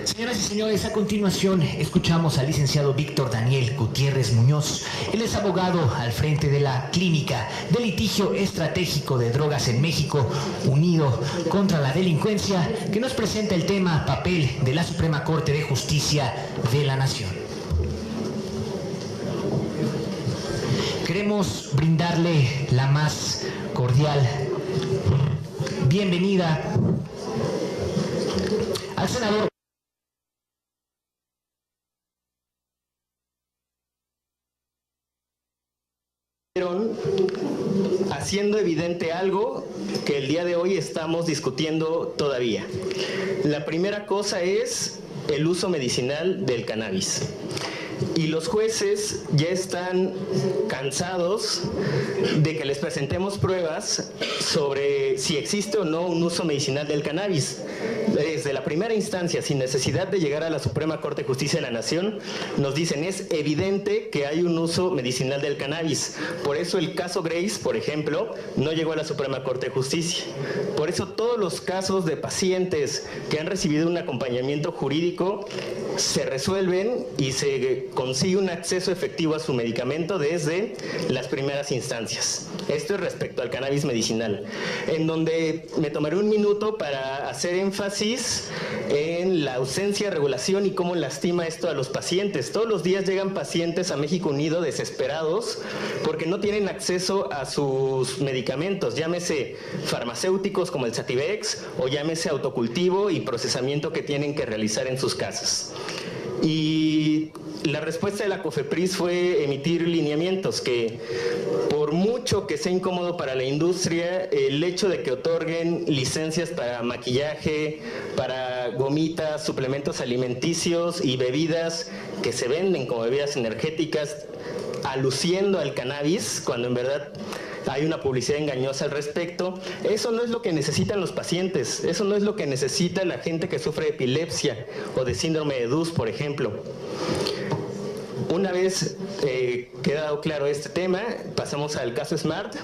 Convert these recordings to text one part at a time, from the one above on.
Señoras y señores, a continuación escuchamos al licenciado Víctor Daniel Gutiérrez Muñoz. Él es abogado al frente de la Clínica de Litigio Estratégico de Drogas en México, unido contra la delincuencia, que nos presenta el tema papel de la Suprema Corte de Justicia de la Nación. Queremos brindarle la más cordial bienvenida al senador haciendo evidente algo que el día de hoy estamos discutiendo todavía. La primera cosa es el uso medicinal del cannabis. Y los jueces ya están cansados de que les presentemos pruebas sobre si existe o no un uso medicinal del cannabis. Desde la primera instancia, sin necesidad de llegar a la Suprema Corte de Justicia de la Nación, nos dicen es evidente que hay un uso medicinal del cannabis. Por eso el caso Grace, por ejemplo, no llegó a la Suprema Corte de Justicia. Por eso todos los casos de pacientes que han recibido un acompañamiento jurídico se resuelven y se consigue un acceso efectivo a su medicamento desde las primeras instancias. Esto es respecto al cannabis medicinal, en donde me tomaré un minuto para hacer énfasis en la ausencia de regulación y cómo lastima esto a los pacientes. Todos los días llegan pacientes a México Unido desesperados porque no tienen acceso a sus medicamentos, llámese farmacéuticos como el Sativex o llámese autocultivo y procesamiento que tienen que realizar en sus casas. Y la respuesta de la COFEPRIS fue emitir lineamientos que, por mucho que sea incómodo para la industria, el hecho de que otorguen licencias para maquillaje, para gomitas, suplementos alimenticios y bebidas que se venden como bebidas energéticas, aluciendo al cannabis, cuando en verdad hay una publicidad engañosa al respecto. Eso no es lo que necesitan los pacientes, eso no es lo que necesita la gente que sufre de epilepsia o de síndrome de DUS, por ejemplo. Una vez quedado claro este tema, pasamos al caso Smart.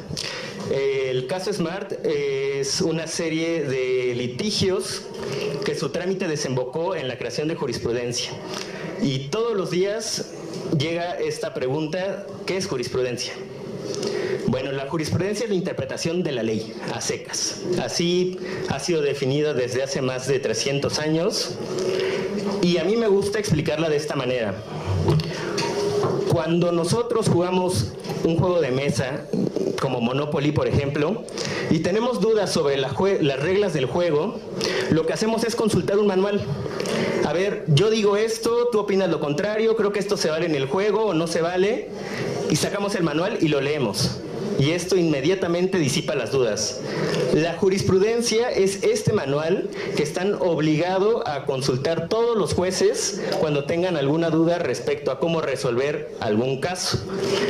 El caso Smart es una serie de litigios que su trámite desembocó en la creación de jurisprudencia. Y todos los días llega esta pregunta: ¿qué es jurisprudencia? Bueno, la jurisprudencia es la interpretación de la ley, a secas. Así ha sido definida desde hace más de 300 años y a mí me gusta explicarla de esta manera. Cuando nosotros jugamos un juego de mesa, como Monopoly, por ejemplo, y tenemos dudas sobre las reglas del juego, lo que hacemos es consultar un manual. A ver, yo digo esto, tú opinas lo contrario, creo que esto se vale en el juego o no se vale, y sacamos el manual y lo leemos. Y esto inmediatamente disipa las dudas. La jurisprudencia es este manual que están obligados a consultar todos los jueces cuando tengan alguna duda respecto a cómo resolver algún caso.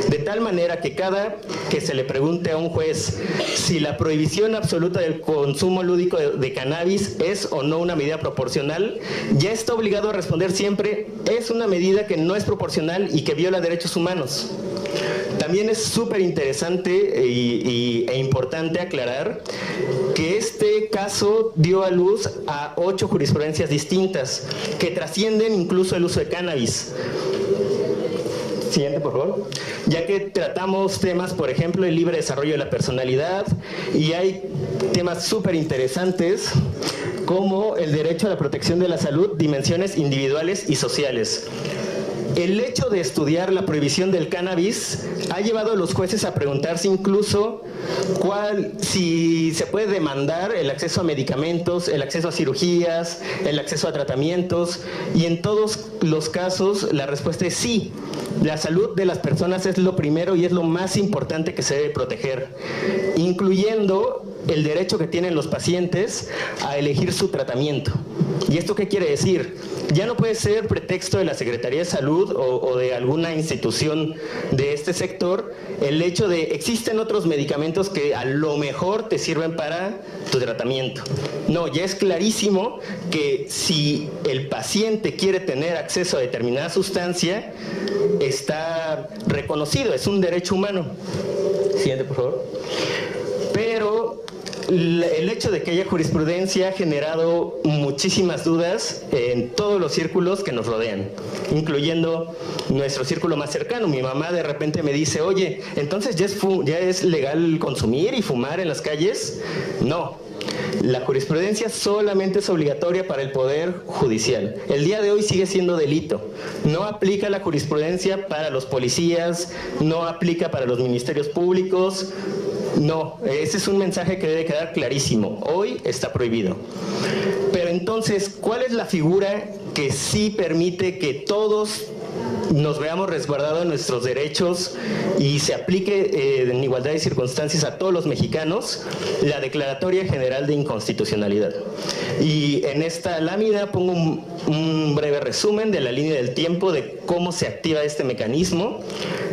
De tal manera que cada que se le pregunte a un juez si la prohibición absoluta del consumo lúdico de cannabis es o no una medida proporcional, ya está obligado a responder siempre: es una medida que no es proporcional y que viola derechos humanos. También es súper interesante e importante aclarar que este caso dio a luz a 8 jurisprudencias distintas que trascienden incluso el uso de cannabis. Siguiente, por favor. Ya que tratamos temas, por ejemplo, el libre desarrollo de la personalidad, y hay temas súper interesantes como el derecho a la protección de la salud, dimensiones individuales y sociales. El hecho de estudiar la prohibición del cannabis ha llevado a los jueces a preguntarse incluso si se puede demandar el acceso a medicamentos, el acceso a cirugías, el acceso a tratamientos, y en todos los casos la respuesta es sí. La salud de las personas es lo primero y es lo más importante que se debe proteger, incluyendo el derecho que tienen los pacientes a elegir su tratamiento. ¿Y esto qué quiere decir? Ya no puede ser pretexto de la Secretaría de Salud o de alguna institución de este sector el hecho de existen otros medicamentos que a lo mejor te sirven para tu tratamiento. No, ya es clarísimo que si el paciente quiere tener acceso a determinada sustancia, está reconocido, es un derecho humano. Siguiente, por favor. Pero el hecho de que haya jurisprudencia ha generado muchísimas dudas en todos los círculos que nos rodean, incluyendo nuestro círculo más cercano. Mi mamá de repente me dice, oye, ¿entonces ya es legal consumir y fumar en las calles? No. La jurisprudencia solamente es obligatoria para el Poder Judicial. El día de hoy sigue siendo delito. No aplica la jurisprudencia para los policías, no aplica para los ministerios públicos. No, ese es un mensaje que debe quedar clarísimo. Hoy está prohibido. Pero entonces, ¿cuál es la figura que sí permite que todos nos veamos resguardados nuestros derechos y se aplique en igualdad de circunstancias a todos los mexicanos? La Declaratoria General de Inconstitucionalidad. Y en esta lámina pongo un breve resumen de la línea del tiempo de cómo se activa este mecanismo,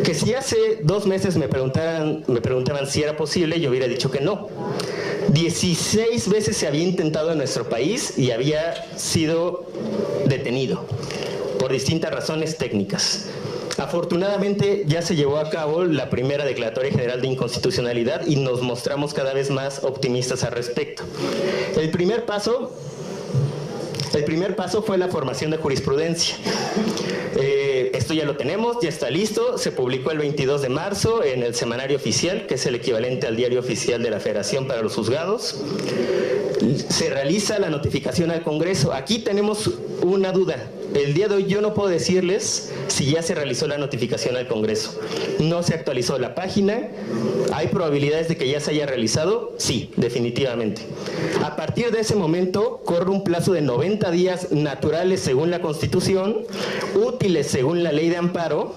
que si hace 2 meses me preguntaban si era posible, yo hubiera dicho que no. 16 veces se había intentado en nuestro país y había sido detenido por distintas razones técnicas. Afortunadamente ya se llevó a cabo la primera Declaratoria General de Inconstitucionalidad y nos mostramos cada vez más optimistas al respecto. El primer paso fue la formación de jurisprudencia. Esto ya lo tenemos, ya está listo, se publicó el 22 de marzo en el Semanario Oficial, que es el equivalente al Diario Oficial de la Federación para los juzgados. Se realiza la notificación al Congreso. Aquí tenemos una duda. El día de hoy yo no puedo decirles si ya se realizó la notificación al Congreso. No se actualizó la página. ¿Hay probabilidades de que ya se haya realizado? Sí, definitivamente. A partir de ese momento corre un plazo de 90 días naturales según la Constitución, útiles según la Ley de Amparo.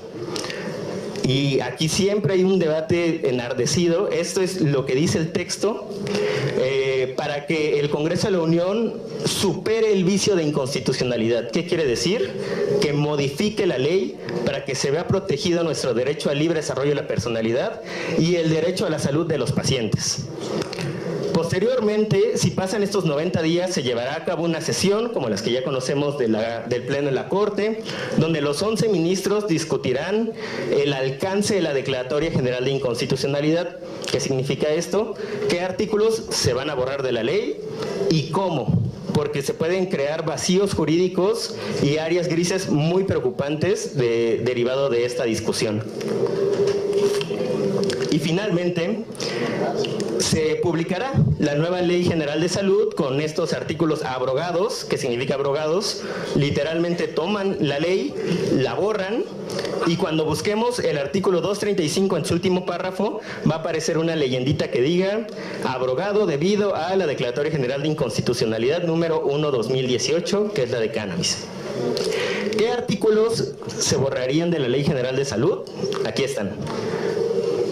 Y aquí siempre hay un debate enardecido. Esto es lo que dice el texto, para que el Congreso de la Unión supere el vicio de inconstitucionalidad. ¿Qué quiere decir? Que modifique la ley para que se vea protegido nuestro derecho al libre desarrollo de la personalidad y el derecho a la salud de los pacientes. Posteriormente, si pasan estos 90 días, se llevará a cabo una sesión, como las que ya conocemos del Pleno de la Corte, donde los 11 ministros discutirán el alcance de la Declaratoria General de Inconstitucionalidad. ¿Qué significa esto? ¿Qué artículos se van a borrar de la ley y cómo? Porque se pueden crear vacíos jurídicos y áreas grises muy preocupantes derivado de esta discusión. Y finalmente, se publicará la nueva Ley General de Salud con estos artículos abrogados. ¿Qué significa abrogados? Literalmente toman la ley, la borran, y cuando busquemos el artículo 235 en su último párrafo, va a aparecer una leyendita que diga abrogado debido a la Declaratoria General de Inconstitucionalidad número 1/2018, que es la de cannabis. ¿Qué artículos se borrarían de la Ley General de Salud? Aquí están.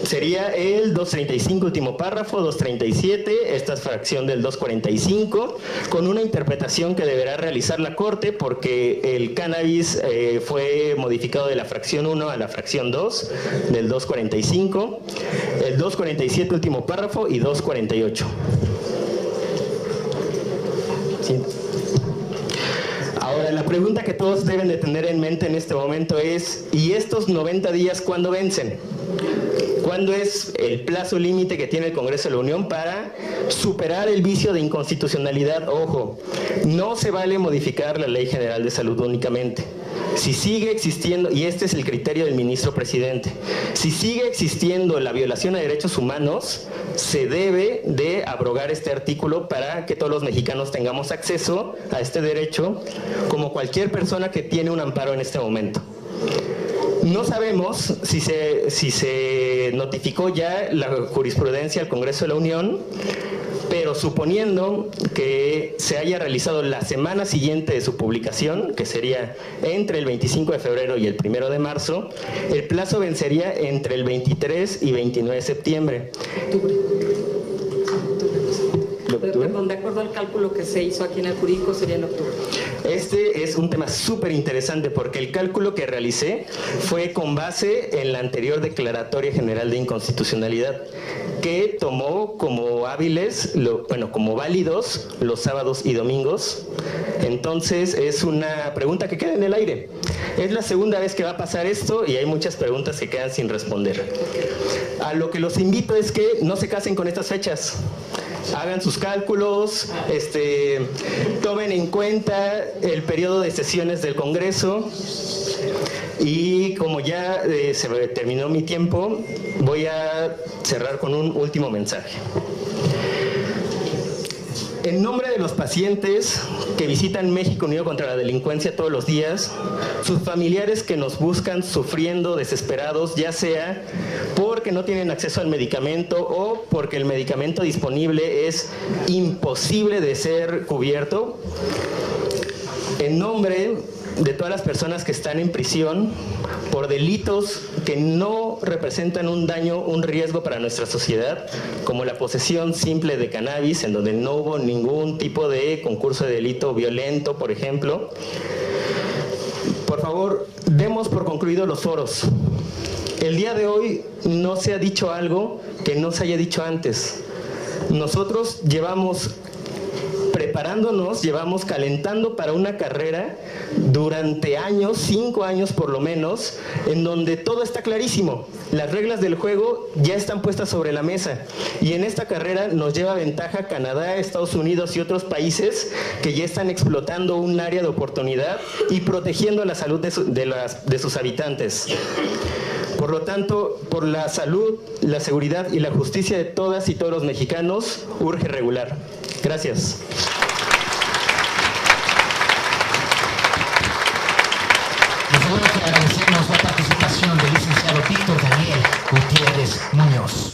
Sería el 235 último párrafo, 237, esta es fracción del 245, con una interpretación que deberá realizar la Corte porque el cannabis fue modificado de la fracción 1 a la fracción 2 del 245, el 247 último párrafo y 248. ¿Sí? Ahora, la pregunta que todos deben de tener en mente en este momento es, ¿y estos 90 días cuándo vencen? ¿Cuándo es el plazo límite que tiene el Congreso de la Unión para superar el vicio de inconstitucionalidad? Ojo, no se vale modificar la Ley General de Salud únicamente. Si sigue existiendo, y este es el criterio del ministro presidente, si sigue existiendo la violación a derechos humanos, se debe de abrogar este artículo para que todos los mexicanos tengamos acceso a este derecho como cualquier persona que tiene un amparo en este momento. No sabemos si se notificó ya la jurisprudencia al Congreso de la Unión, pero suponiendo que se haya realizado la semana siguiente de su publicación, que sería entre el 25 de febrero y el 1 de marzo, el plazo vencería entre el 23 y 29 de septiembre. Perdón, de acuerdo al cálculo que se hizo aquí en el jurídico, sería en octubre. Este es un tema súper interesante porque el cálculo que realicé fue con base en la anterior Declaratoria General de Inconstitucionalidad, que tomó como hábiles, como válidos los sábados y domingos. Entonces es una pregunta que queda en el aire. Es la segunda vez que va a pasar esto y hay muchas preguntas que quedan sin responder. A lo que los invito es que no se casen con estas fechas. hagan sus cálculos, tomen en cuenta el periodo de sesiones del Congreso. Y como ya se terminó mi tiempo, voy a cerrar con un último mensaje. En nombre de los pacientes que visitan México Unido contra la Delincuencia todos los días, sus familiares que nos buscan sufriendo, desesperados, ya sea porque no tienen acceso al medicamento o porque el medicamento disponible es imposible de ser cubierto, en nombre de todas las personas que están en prisión por delitos que no representan un daño, un riesgo para nuestra sociedad, como la posesión simple de cannabis, en donde no hubo ningún tipo de concurso de delito violento, por ejemplo. Por favor, demos por concluidos los foros. El día de hoy no se ha dicho algo que no se haya dicho antes. Nosotros llevamos preparándonos, llevamos calentando para una carrera durante años, 5 años por lo menos, en donde todo está clarísimo. Las reglas del juego ya están puestas sobre la mesa y en esta carrera nos lleva ventaja Canadá, Estados Unidos y otros países que ya están explotando un área de oportunidad y protegiendo la salud de sus habitantes. Por lo tanto, por la salud, la seguridad y la justicia de todas y todos los mexicanos, urge regular. Gracias. Nosotros agradecemos la participación del licenciado Víctor Daniel Gutiérrez Muñoz.